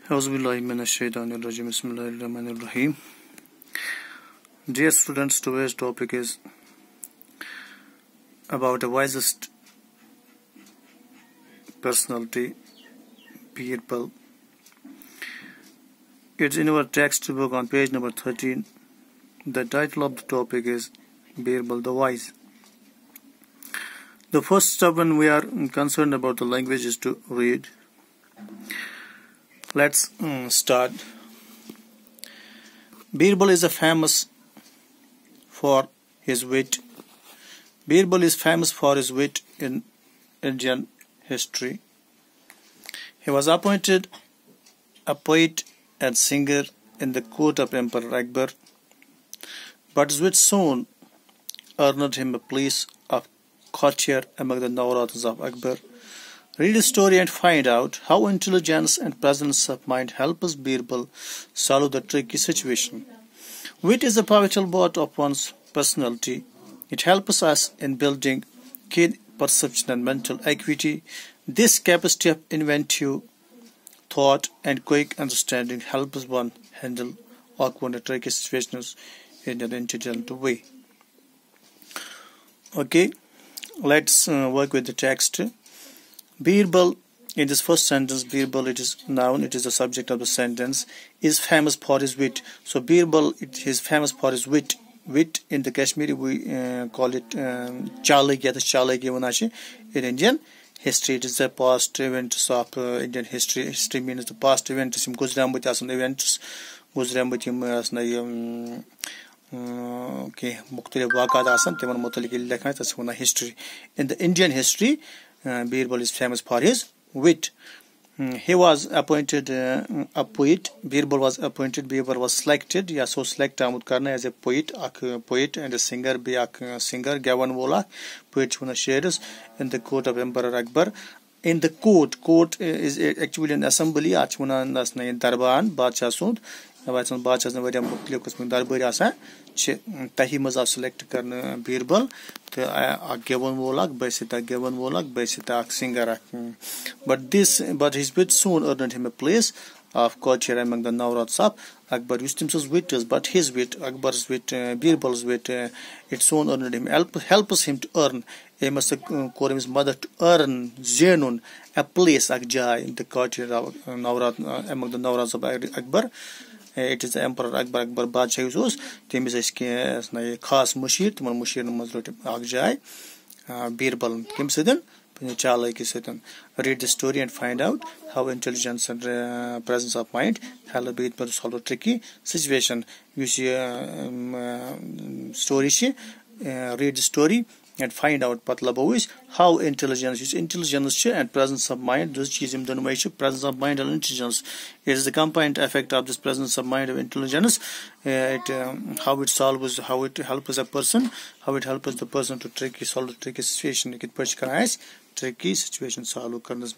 Bismillahirrahmanirrahim. Dear students, today's topic is about the wisest personality, Birbal. It's in our textbook on page number 13. The title of the topic is Birbal the Wise. The first step when we are concerned about the language is to read. Let's start. Birbal is famous for his wit. Birbal is famous for his wit in Indian history. He was appointed a poet and singer in the court of Emperor Akbar, but his wit soon earned him a place of courtier among the Nawrathas of Akbar. Read the story and find out how intelligence and presence of mind help us Birbal solve the tricky situation. Wit is a pivotal part of one's personality. It helps us in building keen perception and mental acuity. This capacity of inventive thought and quick understanding helps one handle awkward and tricky situations in an intelligent way. Okay, let's work with the text. Birbal, in this first sentence, Birbal, it is noun, it is the subject of the sentence, is famous for his wit. So Birbal, it is famous for his wit. Wit in the Kashmiri we call it chalaki. In Indian history, it is the past events of Indian history. History means the past events. Events history. In the Indian history, Birbal is famous for his wit. He was appointed a poet. Birbal was appointed. Birbal was selected. Yeah, so select as a poet, and a singer. Be a singer. Gavan vola, poet shares in the court of Emperor Akbar. In the court is actually an assembly. Achmuna nasna darban bacha sund. Bacha bacha na variam mukhlif qism darbari asa. Tahi maza select karna Birbal. Gavan volak, Baisita Gavan volak, Baisita singer. But his wit soon earned him a place of courtier among the Nawrathas of Akbar. Used himself wit, but his wit, Akbar's wit, Birbal's wit, it soon earned him. Helps him to earn. He must call his mother to earn Zenun, a place Akjai in the courtier of Nawrath among the Nawrathas of Akbar. It is the Emperor Akbar Badshah was temis khas mushir tuman mushir mazrut Akjai Birbal kim sedan chalai ki sedan. Read the story and find out how intelligence and presence of mind help Birbal to solve a tricky situation. You see story read the story and find out patlabo is how intelligence and presence of mind. Presence of mind and intelligence. It is the combined effect of this presence of mind of intelligence. How it solves, how it helps a person, how it helps the person to solve the tricky situation. Tricky situation solve.